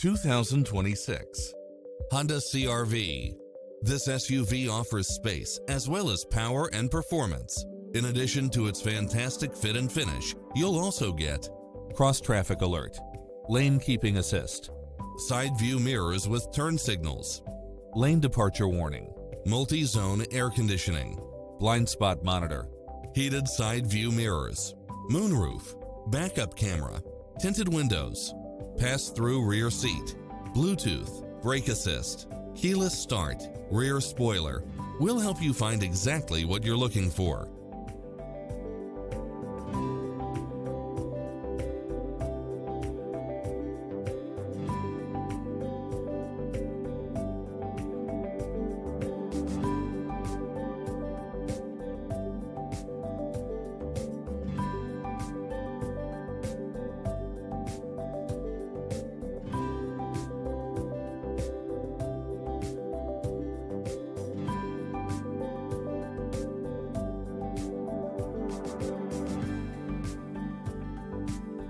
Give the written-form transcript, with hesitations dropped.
2026 Honda CR-V. This SUV offers space as well as power and performance. In addition to its fantastic fit and finish, you'll also get cross-traffic alert, lane keeping assist, side view mirrors with turn signals, lane departure warning, multi-zone air conditioning, blind spot monitor, heated side view mirrors, moonroof, backup camera, tinted windows, pass-through rear seat, Bluetooth, brake assist, keyless start, rear spoiler. We'll help you find exactly what you're looking for.